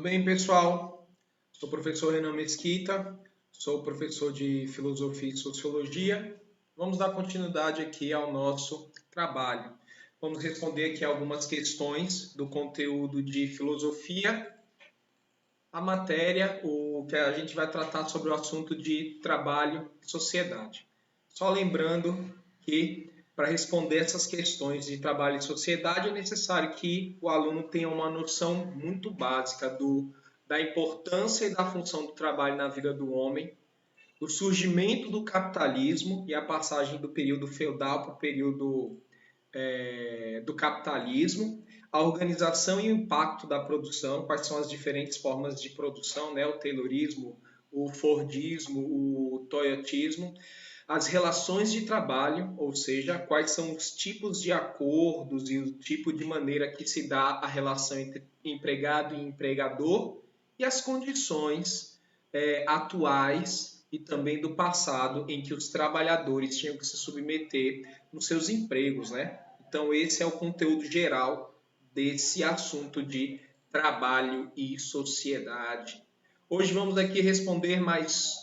Tudo bem, pessoal? Sou o professor Renan Mesquita, sou professor de Filosofia e Sociologia. Vamos dar continuidade aqui ao nosso trabalho. Vamos responder aqui algumas questões do conteúdo de Filosofia. A matéria, o que a gente vai tratar sobre o assunto de trabalho e sociedade. Só lembrando que para responder essas questões de trabalho e sociedade é necessário que o aluno tenha uma noção muito básica da importância e da função do trabalho na vida do homem, o surgimento do capitalismo e a passagem do período feudal para o período do capitalismo, a organização e o impacto da produção, quais são as diferentes formas de produção, né? O Taylorismo, o Fordismo, o Toyotismo, as relações de trabalho, ou seja, quais são os tipos de acordos e o tipo de maneira que se dá a relação entre empregado e empregador, e as condições atuais e também do passado em que os trabalhadores tinham que se submeter nos seus empregos, né? Então esse é o conteúdo geral desse assunto de trabalho e sociedade. Hoje vamos aqui responder mais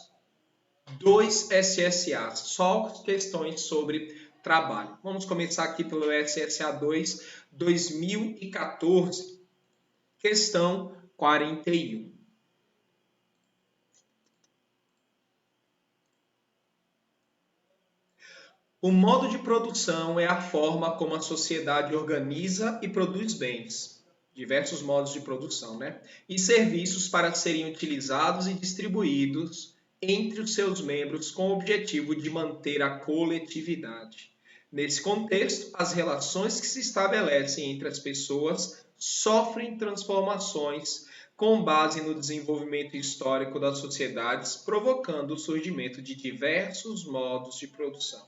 2 SSAs, só questões sobre trabalho. Vamos começar aqui pelo SSA 2, 2014, questão 41. O modo de produção é a forma como a sociedade organiza e produz bens, diversos modos de produção, né? E serviços para serem utilizados e distribuídos entre os seus membros com o objetivo de manter a coletividade. Nesse contexto, as relações que se estabelecem entre as pessoas sofrem transformações com base no desenvolvimento histórico das sociedades, provocando o surgimento de diversos modos de produção.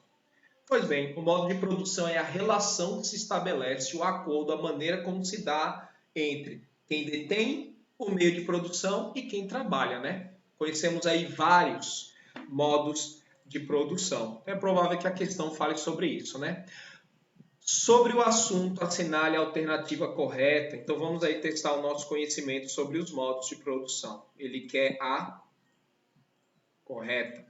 Pois bem, o modo de produção é a relação que se estabelece, o acordo, a maneira como se dá entre quem detém o meio de produção e quem trabalha, né? Conhecemos aí vários modos de produção. É provável que a questão fale sobre isso, né? Sobre o assunto, assinale a alternativa correta. Então vamos aí testar o nosso conhecimento sobre os modos de produção. Ele quer a correta.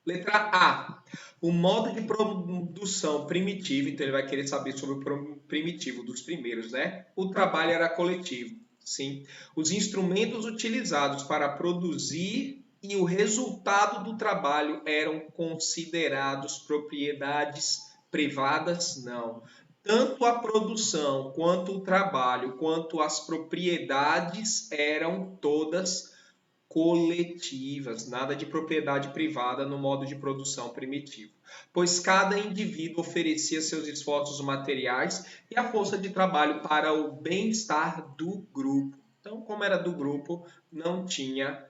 Letra A. O modo de produção primitivo, então ele vai querer saber sobre o primitivo dos primeiros, né? O trabalho era coletivo, sim. Os instrumentos utilizados para produzir e o resultado do trabalho eram considerados propriedades privadas? Não. Tanto a produção, quanto o trabalho, quanto as propriedades eram todas coletivas, nada de propriedade privada no modo de produção primitivo, pois cada indivíduo oferecia seus esforços materiais e a força de trabalho para o bem-estar do grupo. Então, como era do grupo, não tinha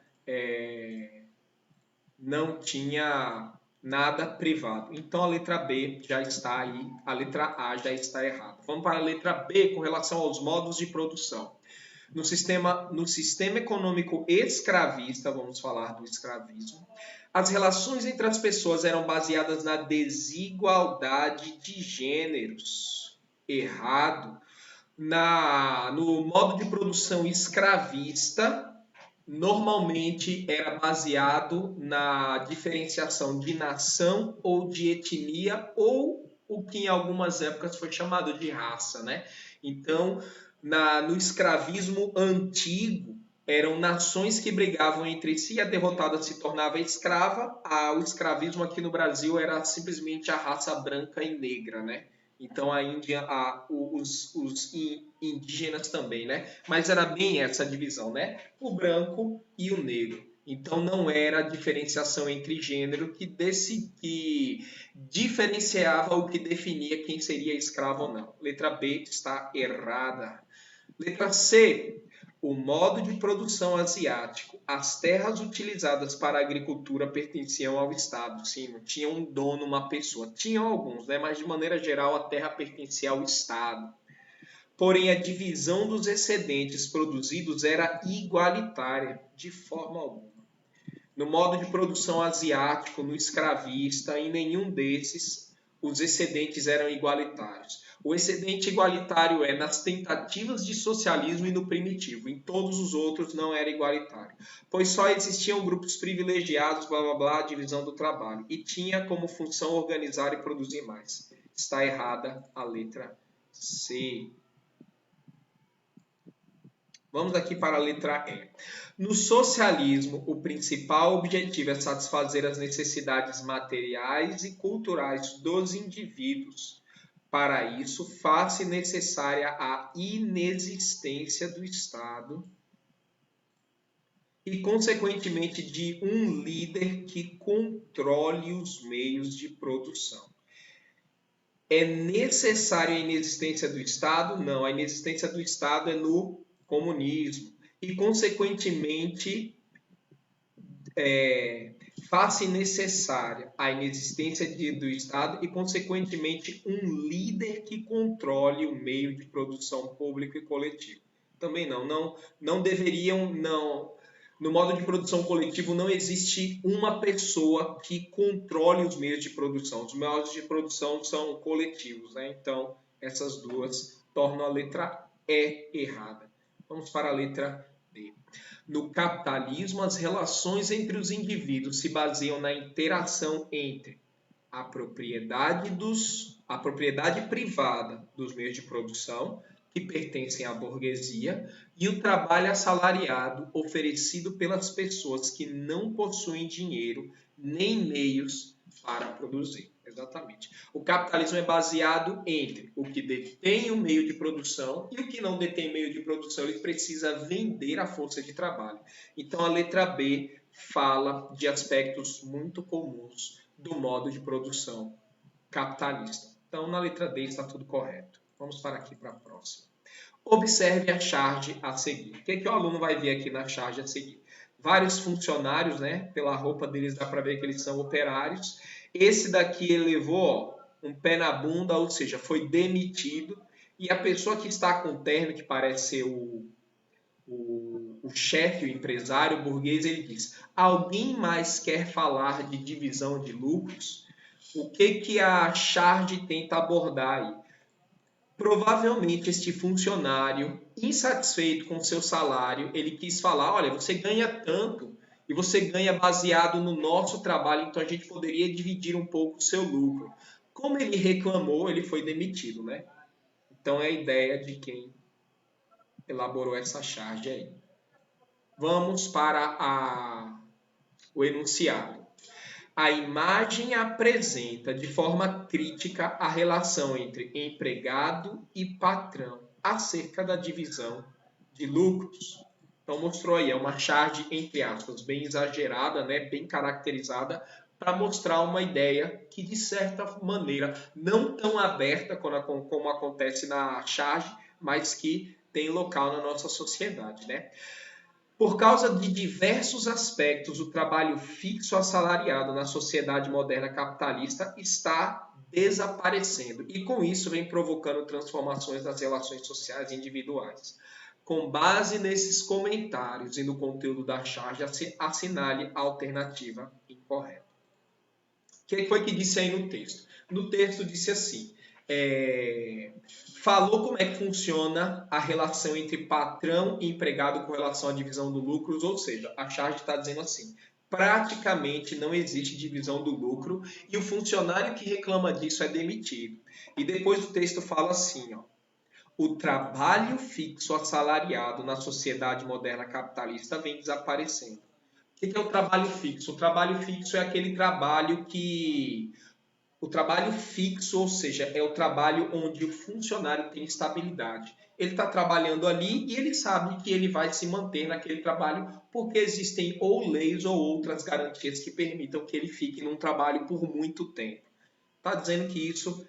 nada privado. Então, a letra B já está aí, a letra A já está errada. Vamos para a letra B com relação aos modos de produção. No sistema econômico escravista, vamos falar do escravismo, as relações entre as pessoas eram baseadas na desigualdade de gêneros. Errado. No modo de produção escravista, normalmente era baseado na diferenciação de nação ou de etnia, ou o que em algumas épocas foi chamado de raça, né? Então, no escravismo antigo, eram nações que brigavam entre si, a derrotada se tornava escrava. O escravismo aqui no Brasil era simplesmente a raça branca e negra, né? Então a Índia, os indígenas também, né? Mas era bem essa divisão, né? O branco e o negro. Então não era a diferenciação entre gênero que diferenciava o que definia quem seria escravo ou não. Letra B está errada. Letra C. O modo de produção asiático. As terras utilizadas para a agricultura pertenciam ao Estado. Sim, não tinha um dono, uma pessoa. Tinham alguns, né? Mas de maneira geral a terra pertencia ao Estado. Porém, a divisão dos excedentes produzidos era igualitária, de forma alguma. No modo de produção asiático, no escravista, em nenhum desses os excedentes eram igualitários. O excedente igualitário é nas tentativas de socialismo e no primitivo. Em todos os outros não era igualitário, pois só existiam grupos privilegiados, blá blá blá, divisão do trabalho, e tinha como função organizar e produzir mais. Está errada a letra C. Vamos aqui para a letra E. No socialismo, o principal objetivo é satisfazer as necessidades materiais e culturais dos indivíduos. Para isso, faz-se necessária a inexistência do Estado e, consequentemente, de um líder que controle os meios de produção. É necessária a inexistência do Estado? Não, a inexistência do Estado é no comunismo. E, consequentemente, faz-se necessária a inexistência do Estado e, consequentemente, um líder que controle o meio de produção público e coletivo. Também não deveriam, no modo de produção coletivo não existe uma pessoa que controle os meios de produção. Os meios de produção são coletivos, né? Então, essas duas tornam a letra E errada. Vamos para a letra D. No capitalismo, as relações entre os indivíduos se baseiam na interação entre a propriedade privada dos meios de produção, que pertencem à burguesia, e o trabalho assalariado oferecido pelas pessoas que não possuem dinheiro nem meios para produzir. Exatamente. O capitalismo é baseado entre o que detém o meio de produção e o que não detém meio de produção, ele precisa vender a força de trabalho. Então, a letra B fala de aspectos muito comuns do modo de produção capitalista. Então, na letra D está tudo correto. Vamos para aqui para a próxima. Observe a charge a seguir. O que o aluno vai ver aqui na charge a seguir? Vários funcionários, né? Pela roupa deles dá para ver que eles são operários. Esse daqui ele levou um pé na bunda, ou seja, foi demitido. E a pessoa que está com terno, que parece ser o chefe, o empresário, o burguês, ele diz: alguém mais quer falar de divisão de lucros? O que a charge tenta abordar aí? Provavelmente este funcionário, insatisfeito com seu salário, ele quis falar: olha, você ganha tanto e você ganha baseado no nosso trabalho, então a gente poderia dividir um pouco o seu lucro. Como ele reclamou, ele foi demitido, né? Então é a ideia de quem elaborou essa charge aí. Vamos para o enunciado. A imagem apresenta de forma crítica a relação entre empregado e patrão acerca da divisão de lucros. Então mostrou aí, é uma charge, entre aspas, bem exagerada, né, bem caracterizada, para mostrar uma ideia que, de certa maneira, não tão aberta como acontece na charge, mas que tem local na nossa sociedade, né? Por causa de diversos aspectos, o trabalho fixo assalariado na sociedade moderna capitalista está desaparecendo e, com isso, vem provocando transformações nas relações sociais e individuais. Com base nesses comentários e no conteúdo da charge, assinale a alternativa incorreta. O que foi que disse aí no texto? No texto disse assim: falou como é que funciona a relação entre patrão e empregado com relação à divisão do lucro, ou seja, a charge está dizendo assim: praticamente não existe divisão do lucro e o funcionário que reclama disso é demitido. E depois o texto fala assim, ó: o trabalho fixo assalariado na sociedade moderna capitalista vem desaparecendo. O que é o trabalho fixo? O trabalho fixo é aquele trabalho que... O trabalho fixo, ou seja, é o trabalho onde o funcionário tem estabilidade. Ele está trabalhando ali e ele sabe que ele vai se manter naquele trabalho porque existem ou leis ou outras garantias que permitam que ele fique num trabalho por muito tempo. Está dizendo que isso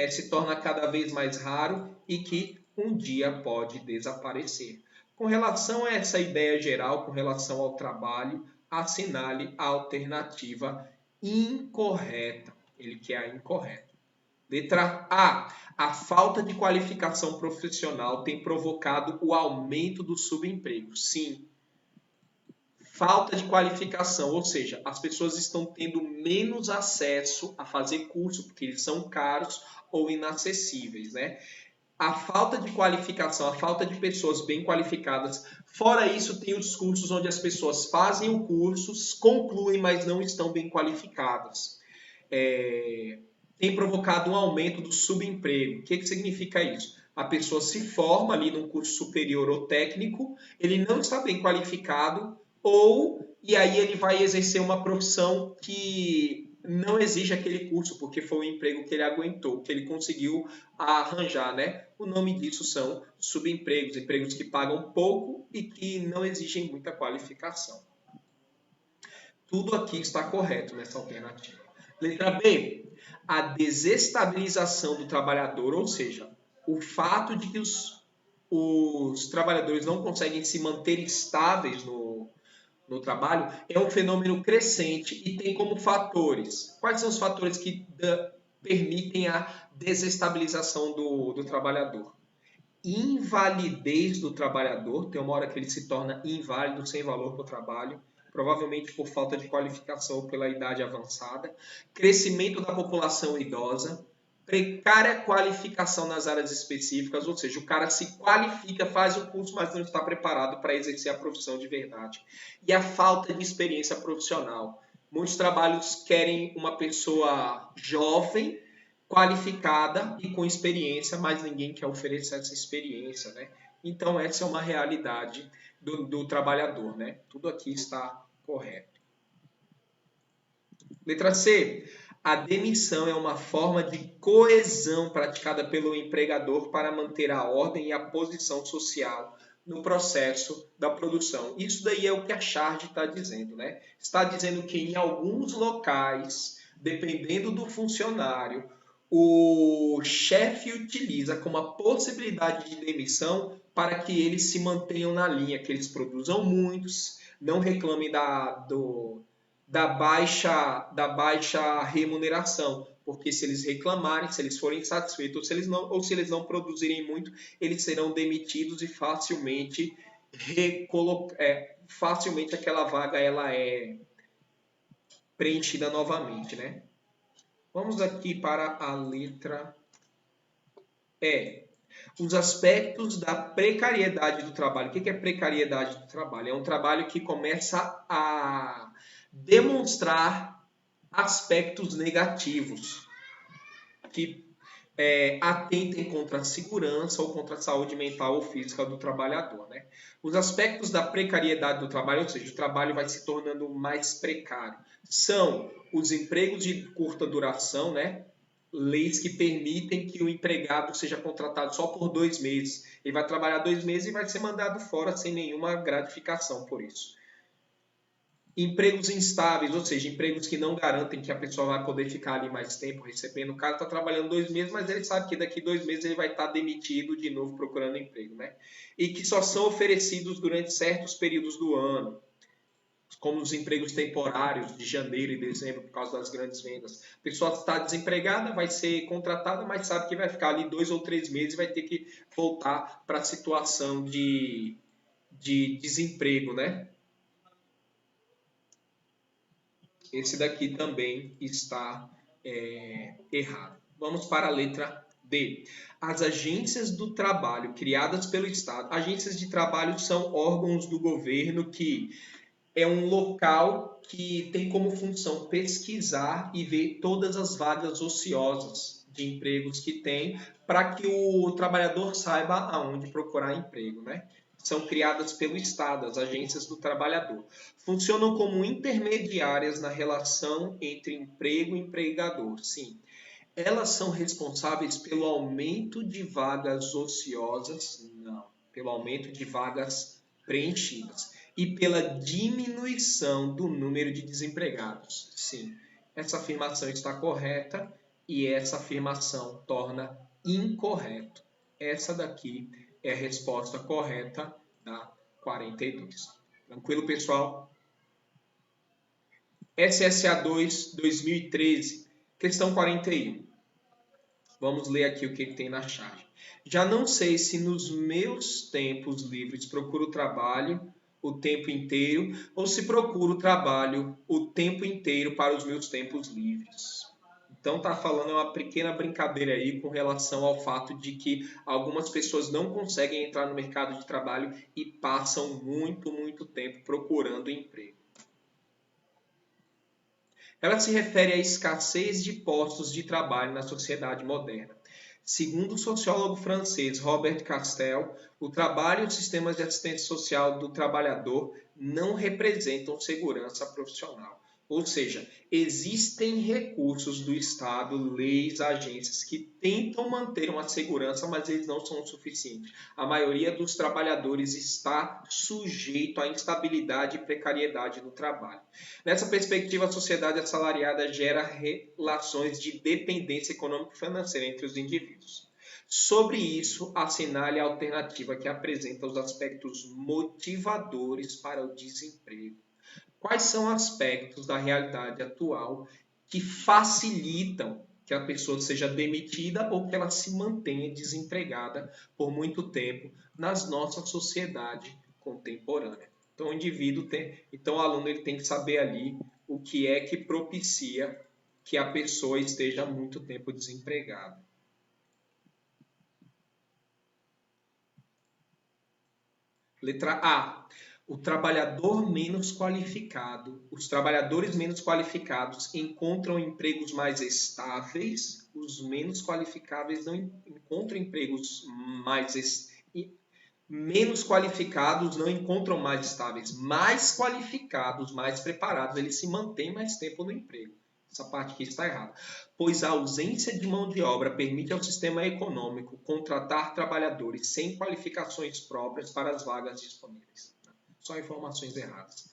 se torna cada vez mais raro e que um dia pode desaparecer. Com relação a essa ideia geral, com relação ao trabalho, assinale a alternativa incorreta. Ele quer a incorreta. Letra A. A falta de qualificação profissional tem provocado o aumento do subemprego. Sim. Falta de qualificação, ou seja, as pessoas estão tendo menos acesso a fazer curso porque eles são caros ou inacessíveis, né? A falta de qualificação, a falta de pessoas bem qualificadas. Fora isso, tem os cursos onde as pessoas fazem o curso, concluem, mas não estão bem qualificadas. Tem provocado um aumento do subemprego. O que significa isso? A pessoa se forma ali num curso superior ou técnico, ele não está bem qualificado, e aí ele vai exercer uma profissão que não exige aquele curso, porque foi o emprego que ele aguentou, que ele conseguiu arranjar, né? O nome disso são subempregos, empregos que pagam pouco e que não exigem muita qualificação. Tudo aqui está correto nessa alternativa. Letra B, a desestabilização do trabalhador, ou seja, o fato de que os trabalhadores não conseguem se manter estáveis no trabalho, é um fenômeno crescente e tem como fatores. Quais são os fatores que permitem a desestabilização do trabalhador? Invalidez do trabalhador, tem uma hora que ele se torna inválido, sem valor para o trabalho, provavelmente por falta de qualificação ou pela idade avançada. Crescimento da população idosa, precária qualificação nas áreas específicas, ou seja, o cara se qualifica, faz o curso, mas não está preparado para exercer a profissão de verdade. E a falta de experiência profissional. Muitos trabalhos querem uma pessoa jovem, qualificada e com experiência, mas ninguém quer oferecer essa experiência, né? Então, essa é uma realidade do trabalhador, né? Tudo aqui está correto. Letra C. A demissão é uma forma de coesão praticada pelo empregador para manter a ordem e a posição social no processo da produção. Isso daí é o que a charge está dizendo, né? Está dizendo que em alguns locais, dependendo do funcionário, o chefe utiliza como a possibilidade de demissão para que eles se mantenham na linha, que eles produzam muitos, não reclamem da baixa remuneração, porque se eles reclamarem, se eles forem insatisfeitos, ou se eles não produzirem muito, eles serão demitidos e facilmente aquela vaga ela é preenchida novamente, né? Vamos aqui para a letra E. Os aspectos da precariedade do trabalho. O que é precariedade do trabalho? É um trabalho que começa a demonstrar aspectos negativos que atentem contra a segurança ou contra a saúde mental ou física do trabalhador, né? Os aspectos da precariedade do trabalho, ou seja, o trabalho vai se tornando mais precário, são os empregos de curta duração, né? Leis que permitem que o empregado seja contratado só por 2 meses. Ele vai trabalhar 2 meses e vai ser mandado fora sem nenhuma gratificação por isso. Empregos instáveis, ou seja, empregos que não garantem que a pessoa vai poder ficar ali mais tempo recebendo. O cara está trabalhando 2 meses, mas ele sabe que daqui 2 meses ele vai estar demitido de novo procurando emprego, né? E que só são oferecidos durante certos períodos do ano, como os empregos temporários de janeiro e dezembro, por causa das grandes vendas. A pessoa está desempregada, vai ser contratada, mas sabe que vai ficar ali 2 ou 3 meses e vai ter que voltar para a situação de desemprego, né? Esse daqui também está errado. Vamos para a letra D. As agências do trabalho criadas pelo Estado. Agências de trabalho são órgãos do governo que é um local que tem como função pesquisar e ver todas as vagas ociosas de empregos que tem para que o trabalhador saiba aonde procurar emprego, né? São criadas pelo Estado, as agências do trabalhador. Funcionam como intermediárias na relação entre emprego e empregador, sim. Elas são responsáveis pelo aumento de vagas ociosas? Não. Pelo aumento de vagas preenchidas. E pela diminuição do número de desempregados. Sim, essa afirmação está correta e essa afirmação torna incorreto. Essa daqui é a resposta correta da 42. Tranquilo, pessoal? SSA 2, 2013, questão 41. Vamos ler aqui o que tem na charge. Já não sei se nos meus tempos livres procuro trabalho o tempo inteiro ou se procuro trabalho o tempo inteiro para os meus tempos livres. Então tá falando uma pequena brincadeira aí com relação ao fato de que algumas pessoas não conseguem entrar no mercado de trabalho e passam muito tempo procurando emprego. Ela se refere à escassez de postos de trabalho na sociedade moderna. Segundo o sociólogo francês Robert Castel, o trabalho e os sistemas de assistência social do trabalhador não representam segurança profissional. Ou seja, existem recursos do Estado, leis, agências que tentam manter uma segurança, mas eles não são suficientes. A maioria dos trabalhadores está sujeito à instabilidade e precariedade no trabalho. Nessa perspectiva, a sociedade assalariada gera relações de dependência econômica e financeira entre os indivíduos. Sobre isso, assinale a alternativa que apresenta os aspectos motivadores para o desemprego. Quais são aspectos da realidade atual que facilitam que a pessoa seja demitida ou que ela se mantenha desempregada por muito tempo na nossa sociedade contemporânea? Então, o aluno ele tem que saber ali o que é que propicia que a pessoa esteja muito tempo desempregada. Letra A. O trabalhador menos qualificado. Os trabalhadores menos qualificados encontram empregos mais estáveis. Os menos qualificáveis não encontram empregos menos qualificados não encontram mais estáveis. Mais qualificados, mais preparados, eles se mantêm mais tempo no emprego. Essa parte aqui está errada. Pois a ausência de mão de obra permite ao sistema econômico contratar trabalhadores sem qualificações próprias para as vagas disponíveis. Só informações erradas.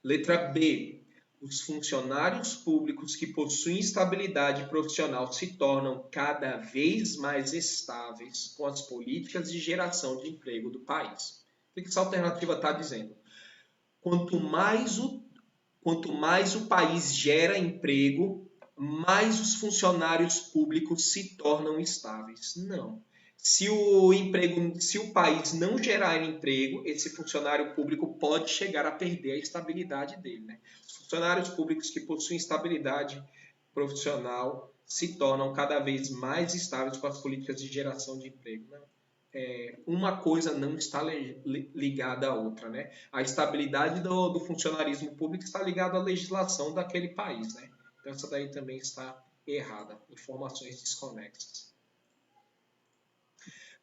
Letra B. Os funcionários públicos que possuem estabilidade profissional se tornam cada vez mais estáveis com as políticas de geração de emprego do país. O que essa alternativa está dizendo? Quanto mais o país gera emprego, mais os funcionários públicos se tornam estáveis. Não. Se o país não gerar emprego, esse funcionário público pode chegar a perder a estabilidade dele, né? Os funcionários públicos que possuem estabilidade profissional se tornam cada vez mais estáveis com as políticas de geração de emprego, né? Uma coisa não está ligada à outra, né? A estabilidade do funcionarismo público está ligada à legislação daquele país, né? Então essa daí também está errada. Informações desconexas.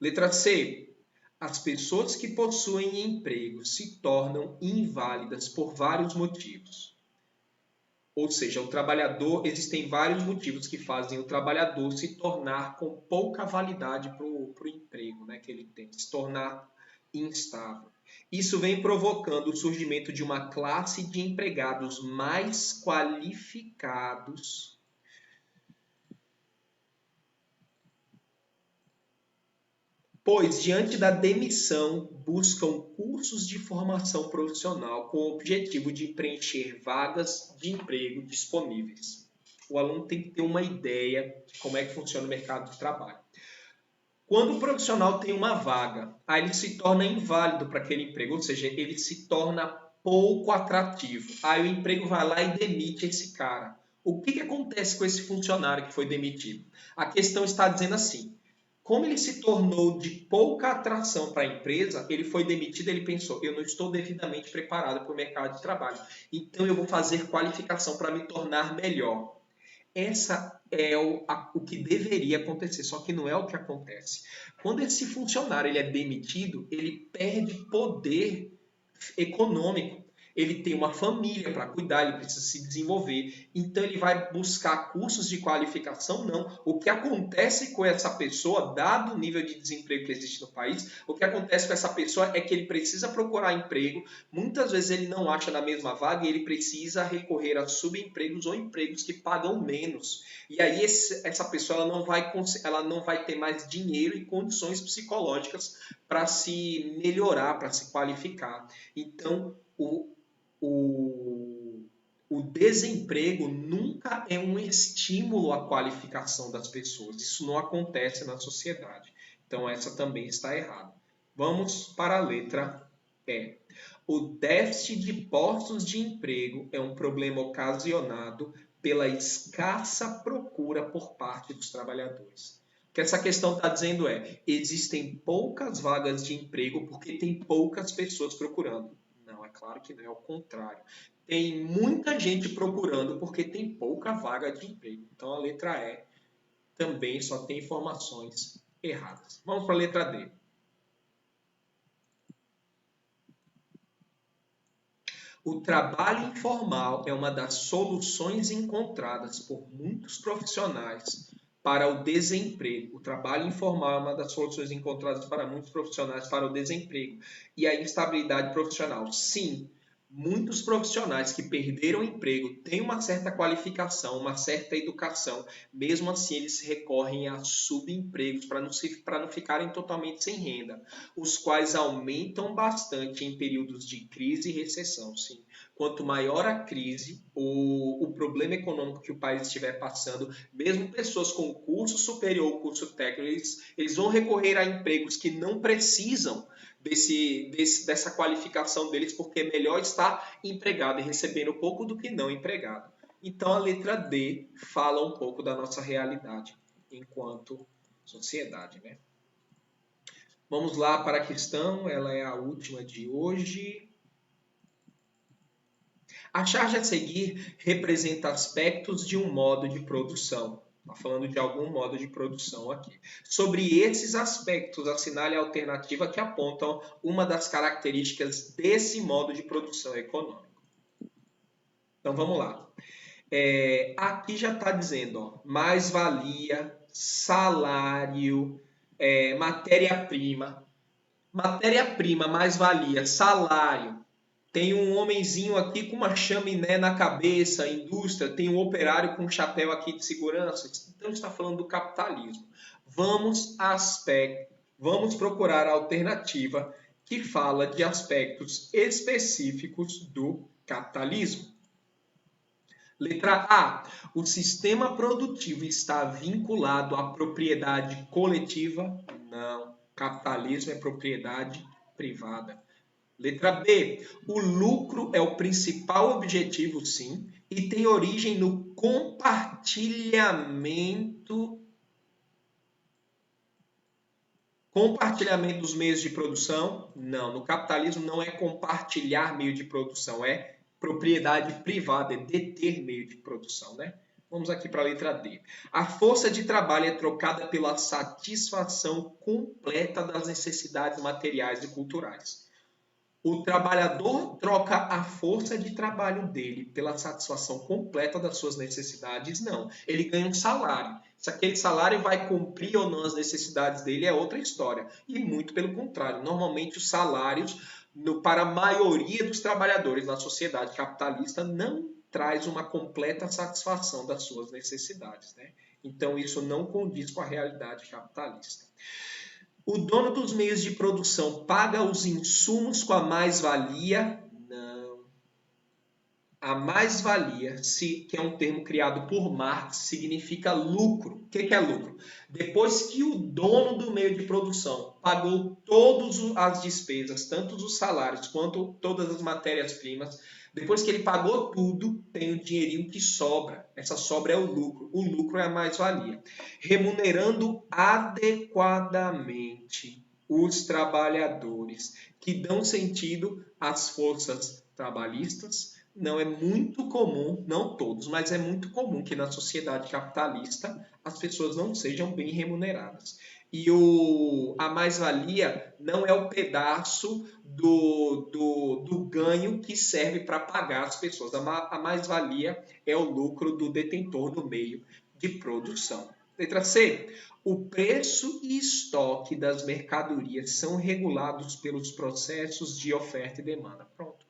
Letra C. As pessoas que possuem emprego se tornam inválidas por vários motivos. Ou seja, existem vários motivos que fazem o trabalhador se tornar com pouca validade para o emprego, né, que ele tem, se tornar instável. Isso vem provocando o surgimento de uma classe de empregados mais qualificados, pois, diante da demissão, buscam cursos de formação profissional com o objetivo de preencher vagas de emprego disponíveis. O aluno tem que ter uma ideia de como é que funciona o mercado de trabalho. Quando o profissional tem uma vaga, aí ele se torna inválido para aquele emprego, ou seja, ele se torna pouco atrativo. Aí o emprego vai lá e demite esse cara. O que acontece com esse funcionário que foi demitido? A questão está dizendo assim: como ele se tornou de pouca atração para a empresa, ele foi demitido, ele pensou, eu não estou devidamente preparado para o mercado de trabalho, então eu vou fazer qualificação para me tornar melhor. Essa é o que deveria acontecer, só que não é o que acontece. Quando esse funcionário ele é demitido, ele perde poder econômico. Ele tem uma família para cuidar, ele precisa se desenvolver. Então, ele vai buscar cursos de qualificação? Não. O que acontece com essa pessoa, dado o nível de desemprego que existe no país, o que acontece com essa pessoa é que ele precisa procurar emprego. Muitas vezes ele não acha na mesma vaga e ele precisa recorrer a subempregos ou empregos que pagam menos. E aí, essa pessoa ela não vai ter mais dinheiro e condições psicológicas para se melhorar, para se qualificar. Então, o desemprego nunca é um estímulo à qualificação das pessoas. Isso não acontece na sociedade. Então, essa também está errada. Vamos para a letra O déficit de postos de emprego é um problema ocasionado pela escassa procura por parte dos trabalhadores. O que essa questão está dizendo existem poucas vagas de emprego porque tem poucas pessoas procurando. Não, é claro que não, é o contrário. Tem muita gente procurando porque tem pouca vaga de emprego. Então a letra E também só tem informações erradas. Vamos para a letra D. O trabalho informal é uma das soluções encontradas por muitos profissionais para o desemprego. O trabalho informal é uma das soluções encontradas para muitos profissionais para o desemprego e a instabilidade profissional. Sim, muitos profissionais que perderam o emprego têm uma certa qualificação, uma certa educação, mesmo assim eles recorrem a subempregos para não ficarem totalmente sem renda, os quais aumentam bastante em períodos de crise e recessão. Sim. Quanto maior a crise, o problema econômico que o país estiver passando, mesmo pessoas com curso superior ou curso técnico, eles vão recorrer a empregos que não precisam dessa qualificação deles, porque é melhor estar empregado e recebendo pouco do que não empregado. Então a letra D fala um pouco da nossa realidade enquanto sociedade, né? Vamos lá para a questão, ela é a última de hoje. A charge a seguir representa aspectos de um modo de produção. Está falando de algum modo de produção aqui. Sobre esses aspectos, assinale a alternativa que apontam uma das características desse modo de produção econômico. Então, vamos lá. Aqui já está dizendo, mais-valia, salário, matéria-prima. Matéria-prima, mais-valia, salário. Tem um homenzinho aqui com uma chaminé na cabeça, indústria, tem um operário com um chapéu aqui de segurança. Então está falando do capitalismo. Vamos procurar a alternativa que fala de aspectos específicos do capitalismo. Letra A. O sistema produtivo está vinculado à propriedade coletiva? Não. Capitalismo é propriedade privada. Letra B. O lucro é o principal objetivo, sim, e tem origem no compartilhamento dos meios de produção? Não, no capitalismo não é compartilhar meio de produção, é propriedade privada, é deter meio de produção, né? Vamos aqui para a letra D. A força de trabalho é trocada pela satisfação completa das necessidades materiais e culturais. O trabalhador troca a força de trabalho dele pela satisfação completa das suas necessidades? Não. Ele ganha um salário. Se aquele salário vai cumprir ou não as necessidades dele é outra história. E muito pelo contrário. Normalmente os salários, para a maioria dos trabalhadores na sociedade capitalista, não traz uma completa satisfação das suas necessidades, né? Então isso não condiz com a realidade capitalista. O dono dos meios de produção paga os insumos com a mais-valia? Não. A mais-valia, que é um termo criado por Marx, significa lucro. O que é lucro? Depois que o dono do meio de produção pagou todas as despesas, tanto os salários quanto todas as matérias-primas, depois que ele pagou tudo, tem o dinheirinho que sobra. Essa sobra é o lucro. O lucro é a mais-valia. Remunerando adequadamente os trabalhadores, que dão sentido às forças trabalhistas. Não é muito comum, não todos, mas é muito comum que na sociedade capitalista as pessoas não sejam bem remuneradas. E a mais-valia não é o pedaço do ganho que serve para pagar as pessoas. A mais-valia é o lucro do detentor do meio de produção. Letra C. O preço e estoque das mercadorias são regulados pelos processos de oferta e demanda. Pronto.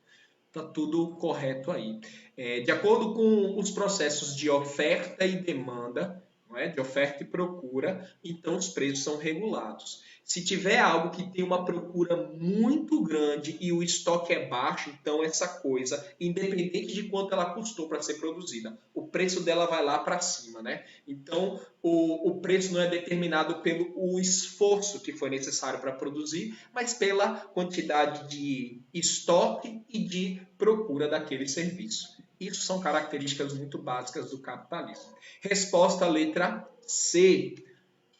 Está tudo correto aí. De acordo com os processos de oferta e demanda, não é? De oferta e procura, então os preços são regulados. Se tiver algo que tem uma procura muito grande e o estoque é baixo, então essa coisa, independente de quanto ela custou para ser produzida, o preço dela vai lá para cima, né? Então o preço não é determinado pelo o esforço que foi necessário para produzir, mas pela quantidade de estoque e de procura daquele serviço. Isso são características muito básicas do capitalismo. Resposta letra C.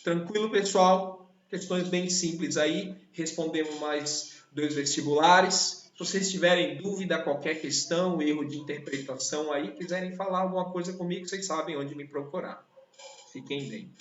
Tranquilo, pessoal? Questões bem simples aí. Respondemos mais 2 vestibulares. Se vocês tiverem dúvida, qualquer questão, erro de interpretação aí, quiserem falar alguma coisa comigo, vocês sabem onde me procurar. Fiquem bem.